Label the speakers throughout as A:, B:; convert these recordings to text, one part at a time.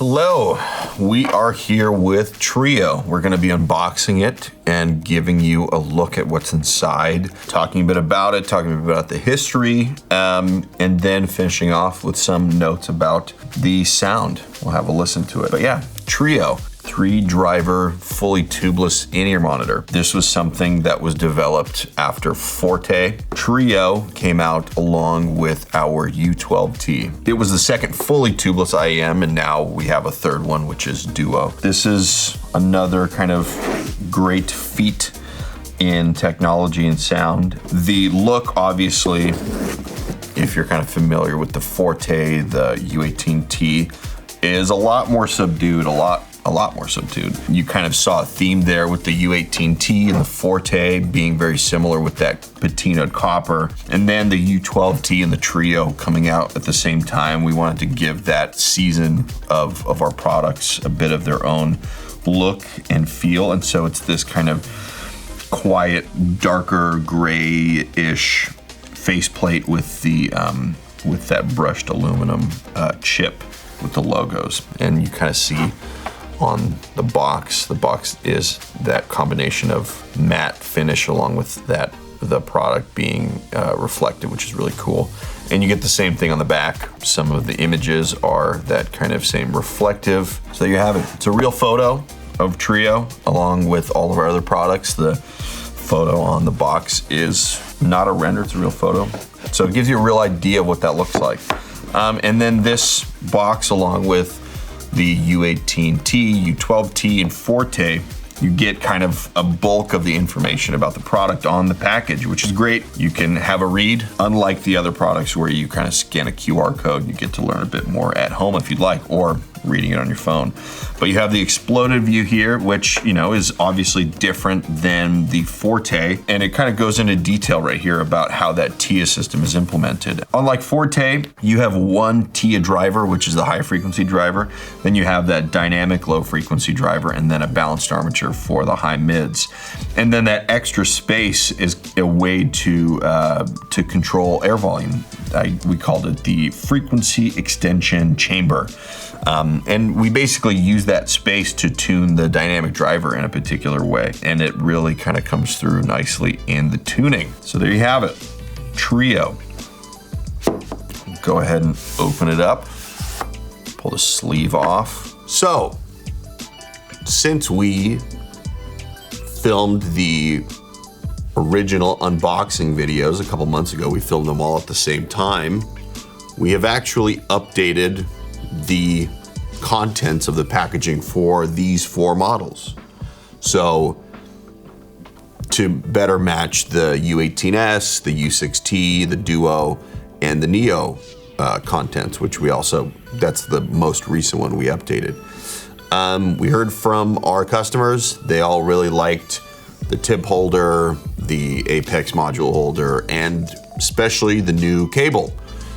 A: Hello, we are here with Trió. We're going to be unboxing it and giving you a look at what's inside, talking a bit about it, talking a bit about the history, and then finishing off with some notes about the sound. We'll have a listen to it. But yeah, Trió. 3-driver, fully tubeless in-ear monitor. This was something that was developed after Forte. Trió came out along with our U12T. It was the second fully tubeless IEM, and now we have a third one, which is Duo. This is another kind of great feat in technology and sound. The look, obviously, if you're kind of familiar with the Forte, the U18T, is a lot more subdued, a lot more subdued. You kind of saw a theme there with the U18T and the Forte being very similar with that patinaed copper. And then the U12T and the Trió coming out at the same time. We wanted to give that season of our products a bit of their own look and feel. And so it's this kind of quiet, darker, gray-ish faceplate with the with that brushed aluminum chip with the logos. And you kind of see on the box is that combination of matte finish along with the product being reflective, which is really cool. And you get the same thing on the back. Some of the images are that kind of same reflective. So there you have it. It's a real photo of Trió along with all of our other products. The photo on the box is not a render, it's a real photo. So it gives you a real idea of what that looks like. And then this box along with the U18T, U12T, and Forte, you get kind of a bulk of the information about the product on the package, which is great. You can have a read, unlike the other products where you kind of scan a QR code, you get to learn a bit more at home if you'd like, or reading it on your phone. But you have the exploded view here, which, you know, is obviously different than the Forte, and it kind of goes into detail right here about how that TIA system is implemented. Unlike Forte, you have one TIA driver, which is the high frequency driver, then you have that dynamic low frequency driver, and then a balanced armature for the high mids. And then that extra space is a way to control air volume. We called it the frequency extension chamber. And we basically use that space to tune the dynamic driver in a particular way. And it really kind of comes through nicely in the tuning. So there you have it, Trió. Go ahead and open it up. Pull the sleeve off. So, since we filmed the original unboxing videos a couple months ago, we filmed them all at the same time, we have actually updated the contents of the packaging for these 4 models. So to better match the U18S, the U6T, the Duo, and the Neo contents, which that's the most recent one we updated. We heard from our customers, they all really liked the tip holder, the Apex module holder, and especially the new cable.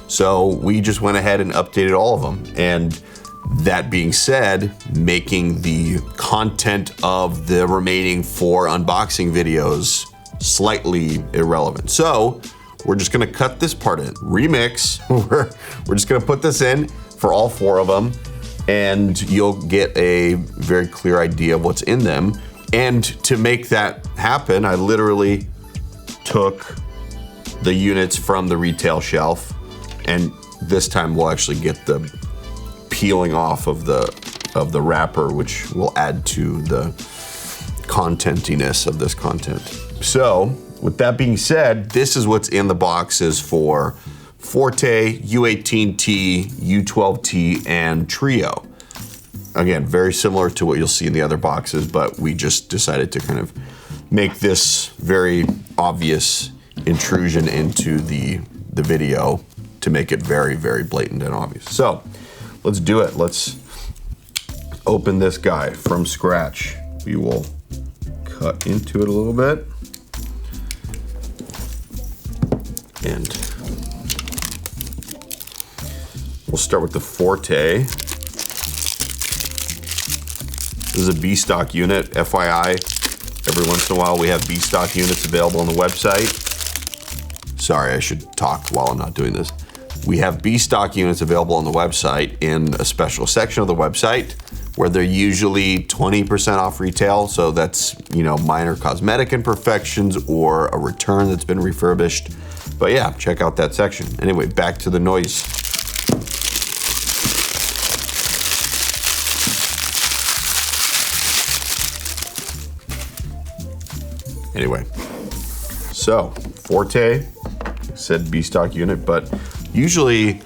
A: So we just went ahead and updated all of them. And that being said, making the content of the remaining 4 unboxing videos slightly irrelevant. So we're just gonna cut this part in. Remix, we're just gonna put this in for all 4 of them, and you'll get a very clear idea of what's in them. And to make that happen, I literally took the units from the retail shelf, and this time we'll actually get the peeling off of the wrapper, which will add to the contentiness of this content. So with that being said, this is what's in the boxes for Forte, U18T, U12T, and Trió. Again, very similar to what you'll see in the other boxes, but we just decided to kind of make this very obvious intrusion into the video to make it very, very blatant and obvious. So let's do it. Let's open this guy from scratch. We will cut into it a little bit. And we'll start with the Forte. This is a B-stock unit, FYI. Every once in a while we have B-stock units available on the website. Sorry, I should talk while I'm not doing this. We have B stock units available on the website in a special section of the website where they're usually 20% off retail. So that's, minor cosmetic imperfections or a return that's been refurbished. But yeah, check out that section. Anyway, back to the noise. Anyway, so Forte, said B stock unit, but usually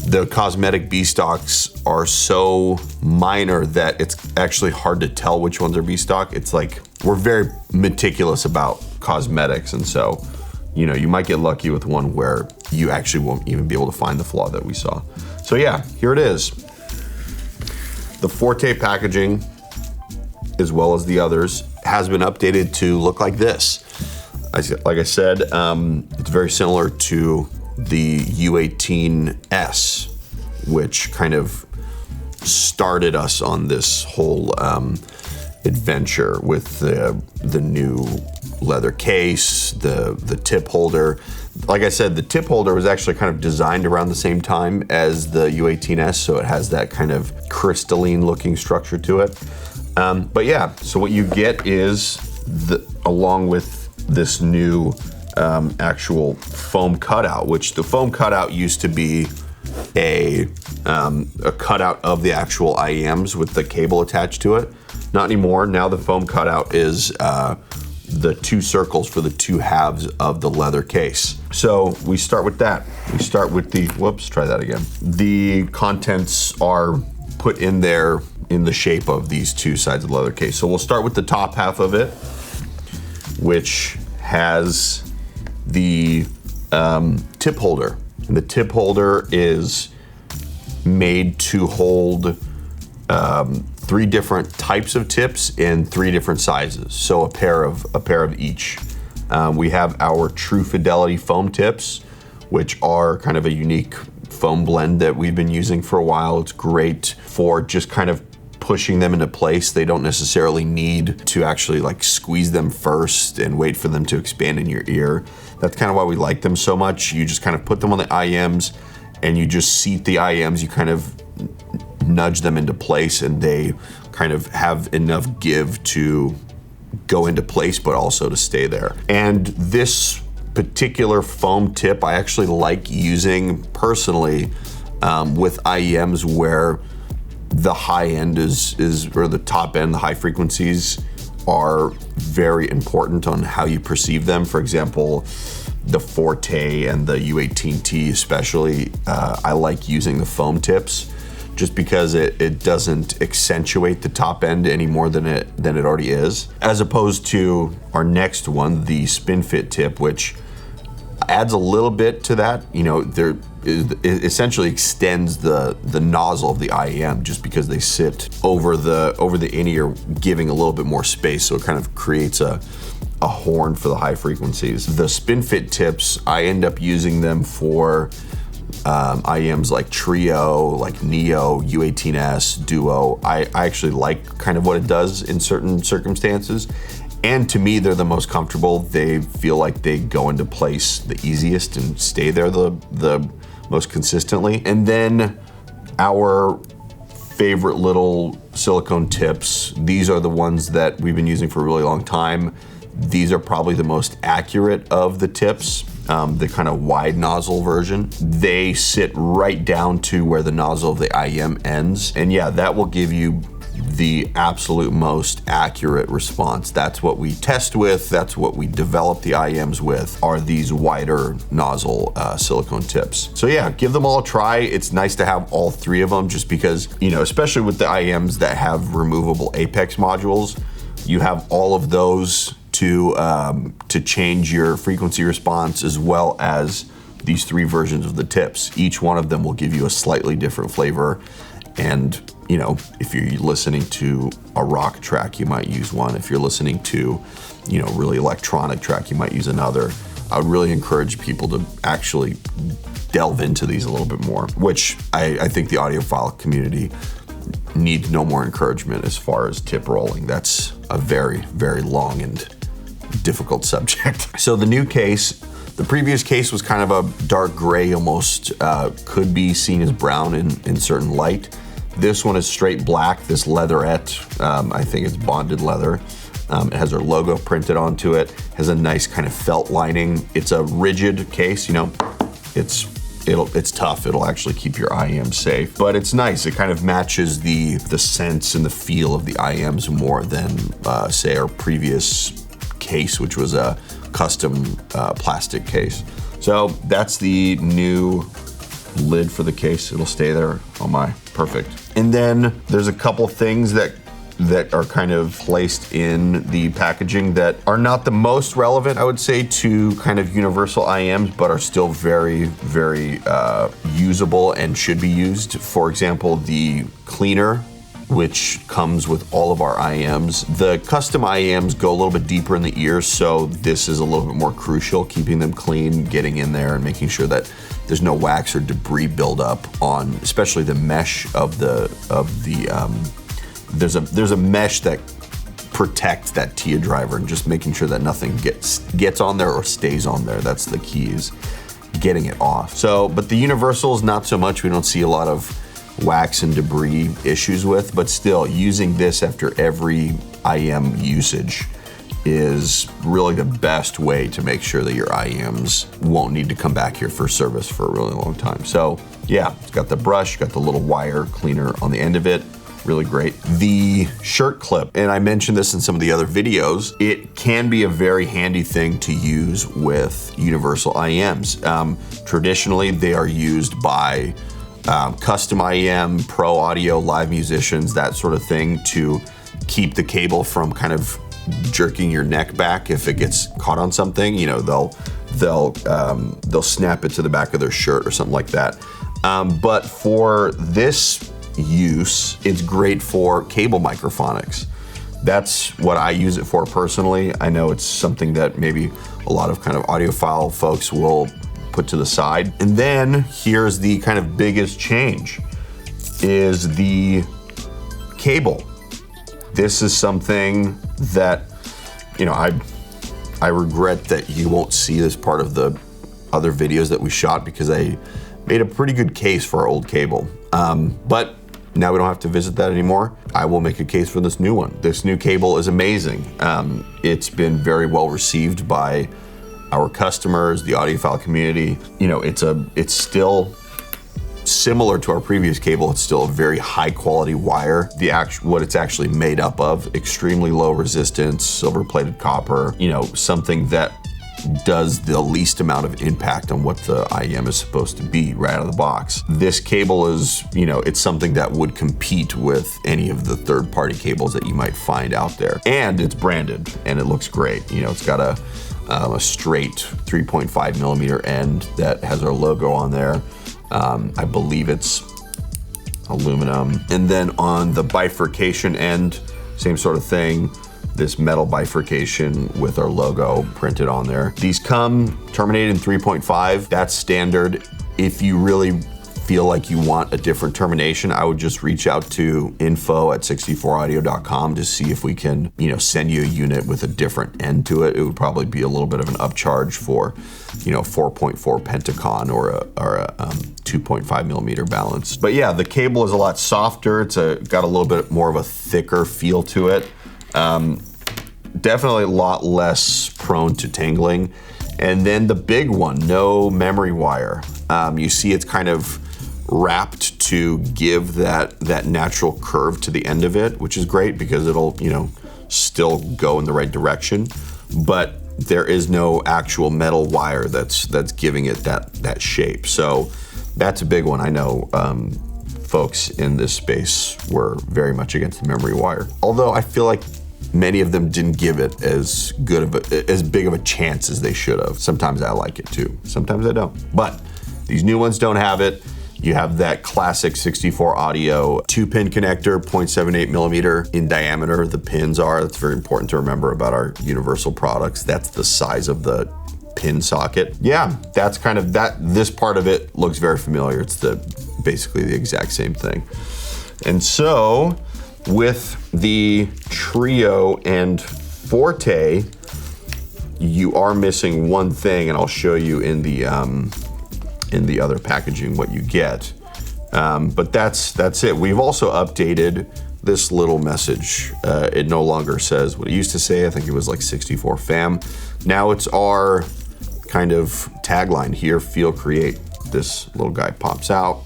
A: the cosmetic B stocks are so minor that it's actually hard to tell which ones are B stock. It's like we're very meticulous about cosmetics, and so you might get lucky with one where you actually won't even be able to find the flaw that we saw. So yeah, here it is. The Forte packaging, as well as the others, has been updated to look like this. Like I said, it's very similar to the U18S, which kind of started us on this whole adventure with the new leather case, the tip holder. Like I said, the tip holder was actually kind of designed around the same time as the U18S, so it has that kind of crystalline looking structure to it. But yeah, so what you get is, along with this new actual foam cutout, which the foam cutout used to be a cutout of the actual IEMs with the cable attached to it. Not anymore. Now the foam cutout is the two circles for the two halves of the leather case. So we start with that. We start with try that again. The contents are put in there in the shape of these two sides of the leather case. So we'll start with the top half of it, which has the tip holder. And the tip holder is made to hold 3 different types of tips in 3 different sizes. So a pair of each. We have our True Fidelity foam tips, which are kind of a unique foam blend that we've been using for a while. It's great for just kind of pushing them into place. They don't necessarily need to actually like squeeze them first and wait for them to expand in your ear. That's kind of why we like them so much. You just kind of put them on the IEMs and you just seat the IEMs. You kind of nudge them into place and they kind of have enough give to go into place, but also to stay there. And this particular foam tip I actually like using personally with IEMs where the high end or the top end, the high frequencies are very important on how you perceive them. For example, the Forte and the U18T especially, I like using the foam tips just because it doesn't accentuate the top end any more than it already is. As opposed to our next one, the Spin Fit tip, which adds a little bit to that. It essentially extends the nozzle of the IEM just because they sit over the in-ear, giving a little bit more space, so it kind of creates a horn for the high frequencies. The Spin Fit tips, I end up using them for IEMs like Trió, like Neo, U18S, Duo. I actually like kind of what it does in certain circumstances. And to me, they're the most comfortable. They feel like they go into place the easiest and stay there the most consistently. And then our favorite little silicone tips, these are the ones that we've been using for a really long time. These are probably the most accurate of the tips, the kind of wide nozzle version. They sit right down to where the nozzle of the IEM ends. And yeah, that will give you the absolute most accurate response. That's what we test with. That's what we develop the IEMs with, are these wider nozzle silicone tips. So yeah, give them all a try. It's nice to have all 3 of them just because, especially with the IEMs that have removable apex modules, you have all of those to change your frequency response, as well as these 3 versions of the tips. Each one of them will give you a slightly different flavor. And if you're listening to a rock track, you might use one. If you're listening to, really electronic track, you might use another. I would really encourage people to actually delve into these a little bit more, which I think the audiophile community needs no more encouragement as far as tip rolling. That's a very, very long and difficult subject. So the new case, The previous case was kind of a dark gray, almost could be seen as brown in certain light. This one is straight black, this leatherette, I think it's bonded leather. It has our logo printed onto it, has a nice kind of felt lining. It's a rigid case, you know, it's tough. It'll actually keep your IEM safe, but it's nice. It kind of matches the sense and the feel of the IEMs more than say our previous case, which was a custom plastic case. So that's the new lid for the case. It'll stay there. Oh my, perfect. And then there's a couple things that are kind of placed in the packaging that are not the most relevant, I would say, to kind of universal IEMs, but are still very, very usable and should be used. For example, the cleaner, which comes with all of our IEMs. The custom IEMs go a little bit deeper in the ears, so this is a little bit more crucial, keeping them clean, getting in there and making sure that there's no wax or debris buildup on, especially the mesh of there's a mesh that protects that TIA driver, and just making sure that nothing gets on there or stays on there. That's the key, is getting it off. So, but the universals, not so much. We don't see a lot of wax and debris issues with, but still, using this after every IEM usage is really the best way to make sure that your IEMs won't need to come back here for service for a really long time. So yeah, it's got the brush, got the little wire cleaner on the end of it. Really great. The shirt clip, and I mentioned this in some of the other videos, it can be a very handy thing to use with universal IEMs. Traditionally, they are used by custom IEM, pro audio, live musicians, that sort of thing, to keep the cable from kind of jerking your neck back if it gets caught on something. You know, they'll snap it to the back of their shirt or something like that. But for this use, it's great for cable microphonics. That's what I use it for personally. I know it's something that maybe a lot of kind of audiophile folks will put to the side. And then here's the kind of biggest change, is the cable. This is something that, you know, I regret that you won't see this part of the other videos that we shot, because I made a pretty good case for our old cable. But now we don't have to visit that anymore. I will make a case for this new one. This new cable is amazing. It's been very well received by our customers, the audiophile community. You know, it's still similar to our previous cable. It's still a very high quality wire. What it's actually made up of, extremely low resistance, silver plated copper, you know, something that does the least amount of impact on what the IEM is supposed to be right out of the box. This cable is, you know, it's something that would compete with any of the third-party cables that you might find out there. And it's branded, and it looks great. You know, it's got a straight 3.5 millimeter end that has our logo on there. I believe it's aluminum. And then on the bifurcation end, same sort of thing. This metal bifurcation with our logo printed on there. These come terminated in 3.5. That's standard. If you really feel like you want a different termination, I would just reach out to info@64audio.com to see if we can, you know, send you a unit with a different end to it. It would probably be a little bit of an upcharge for, you know, 4.4 Pentacon or a 2.5 millimeter balance. But yeah, the cable is a lot softer. It's got a little bit more of a thicker feel to it. Definitely a lot less prone to tangling. And then the big one, no memory wire. You see it's kind of wrapped to give that natural curve to the end of it, which is great because it'll, you know, still go in the right direction. But there is no actual metal wire that's giving it that shape. So that's a big one. I know folks in this space were very much against the memory wire. Although I feel like many of them didn't give it as big of a chance as they should have. Sometimes I like it too, sometimes I don't. But these new ones don't have it. You have that classic 64 audio 2-pin connector, 0.78 millimeter in diameter. The pins are, that's very important to remember about our universal products. That's the size of the pin socket. Yeah, that's kind of that. This part of it looks very familiar. It's basically the exact same thing. And so with the Trió and Forte, you are missing one thing, and I'll show you in the other packaging what you get. But that's it. We've also updated this little message. It no longer says what it used to say. I think it was like 64 fam. Now it's our kind of tagline here, feel, create. This little guy pops out,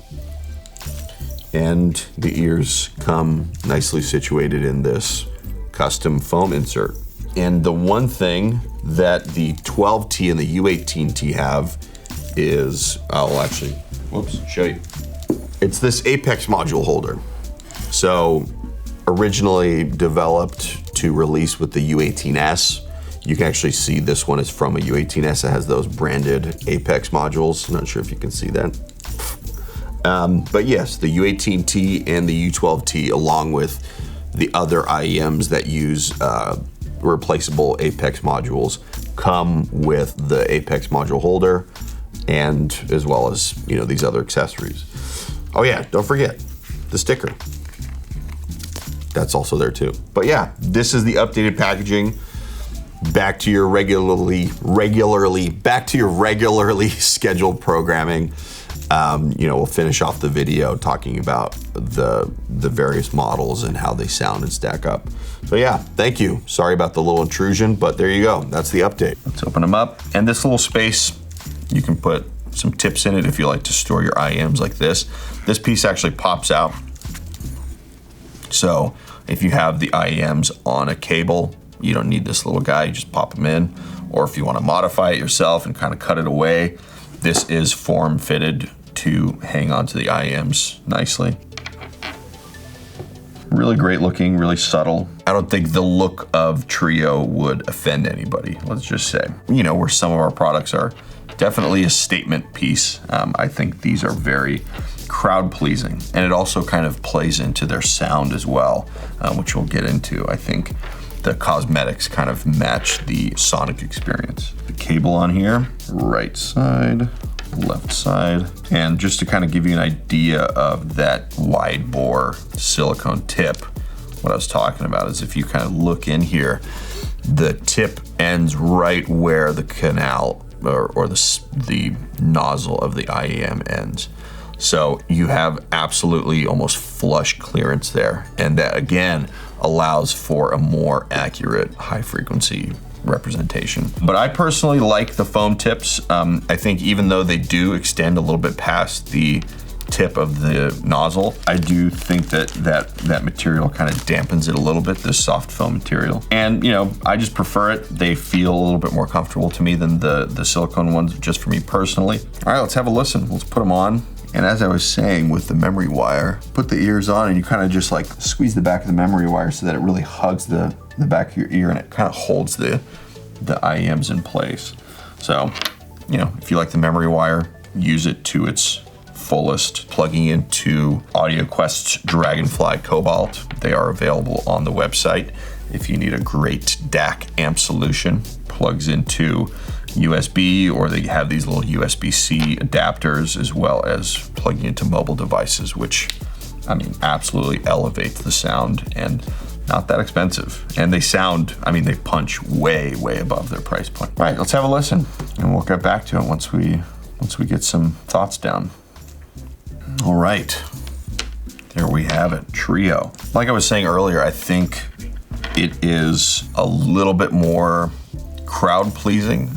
A: and the ears come nicely situated in this custom foam insert. And the one thing that the 12T and the U18T have is, I'll actually, show you. It's this Apex module holder. So originally developed to release with the U18S. You can actually see this one is from a U18S. It has those branded Apex modules. Not sure if you can see that. But yes, the U18T and the U12T, along with the other IEMs that use replaceable Apex modules, come with the Apex module holder, and as well as, these other accessories. Oh yeah, don't forget the sticker. That's also there too. But yeah, this is the updated packaging. Back to your regularly scheduled programming. We'll finish off the video talking about the various models and how they sound and stack up. So yeah, thank you. Sorry about the little intrusion, but there you go. That's the update. Let's open them up. And this little space, you can put some tips in it if you like to store your IEMs like this. This piece actually pops out. So if you have the IEMs on a cable, you don't need this little guy, you just pop them in. Or if you want to modify it yourself and kind of cut it away, this is form fitted to hang onto the IEMs nicely. Really great looking, really subtle. I don't think the look of Trió would offend anybody, let's just say. Where some of our products are definitely a statement piece. I think these are very crowd pleasing, and it also kind of plays into their sound as well, which we'll get into. I think the cosmetics kind of match the sonic experience. The cable on here, right side, left side. And just to kind of give you an idea of that wide bore silicone tip, what I was talking about is if you kind of look in here, the tip ends right where the canal or the nozzle of the IEM ends. So you have absolutely almost flush clearance there. And that again allows for a more accurate high frequency representation. But I personally like the foam tips. I think even though they do extend a little bit past the tip of the nozzle, I do think that material kind of dampens it a little bit, this soft foam material. And I just prefer it. They feel a little bit more comfortable to me than the silicone ones, just for me personally. All right, let's have a listen. Let's put them on. And as I was saying with the memory wire, put the ears on and you kind of just like squeeze the back of the memory wire so that it really hugs the back of your ear and it kind of holds the IEMs in place. So, if you like the memory wire, use it to its fullest. Plugging into AudioQuest's Dragonfly Cobalt. They are available on the website. If you need a great DAC amp solution, plugs into USB, or they have these little USB-C adapters, as well as plugging into mobile devices, which, absolutely elevates the sound and not that expensive. And they sound, they punch way, way above their price point. All right, let's have a listen, and we'll get back to it once we get some thoughts down. All right, there we have it, Trió. Like I was saying earlier, I think it is a little bit more crowd pleasing,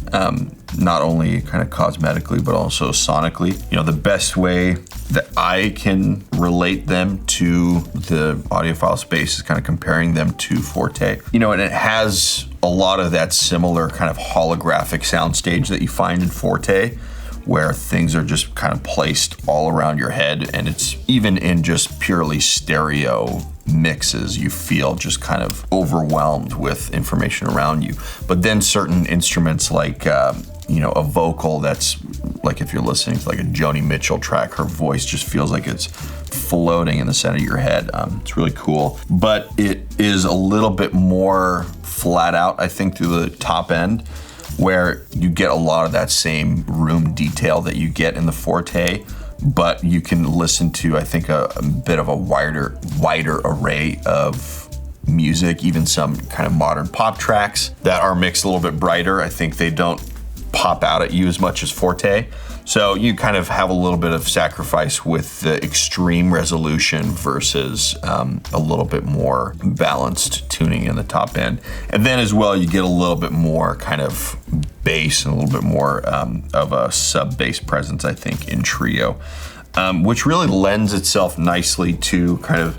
A: not only kind of cosmetically, but also sonically. The best way that I can relate them to the audiophile space is kind of comparing them to Forte. And it has a lot of that similar kind of holographic soundstage that you find in Forte, where things are just kind of placed all around your head, and it's even in just purely stereo mixes, you feel just kind of overwhelmed with information around you. But then certain instruments like, a vocal that's like, if you're listening to like a Joni Mitchell track, her voice just feels like it's floating in the center of your head. It's really cool, but it is a little bit more flat out, I think, through the top end, where you get a lot of that same room detail that you get in the Forte, but you can listen to, I think, a bit of a wider array of music, even some kind of modern pop tracks that are mixed a little bit brighter. I think they don't pop out at you as much as Forte. So you kind of have a little bit of sacrifice with the extreme resolution versus a little bit more balanced tuning in the top end. And then as well, you get a little bit more kind of bass and a little bit more of a sub-bass presence, I think, in Trió, which really lends itself nicely to kind of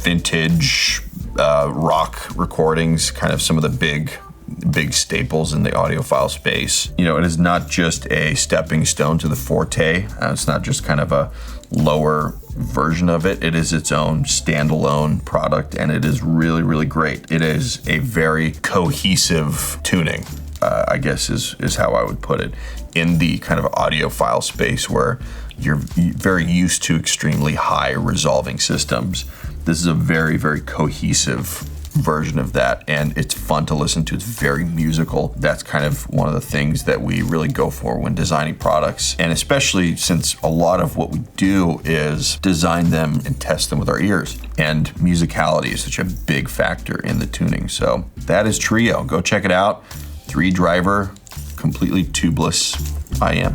A: vintage rock recordings, kind of some of the big staples in the audiophile space. You know, it is not just a stepping stone to the Forte. It's not just kind of a lower version of it. It is its own standalone product, and it is really, really great. It is a very cohesive tuning, I guess is how I would put it, in the kind of audiophile space where you're very used to extremely high resolving systems. This is a very, very cohesive version of that, and it's fun to listen to. It's very musical. That's kind of one of the things that we really go for when designing products, and especially since a lot of what we do is design them and test them with our ears, and musicality is such a big factor in the tuning. So that is Trió. Go check it out. 3-driver, completely tubeless IM.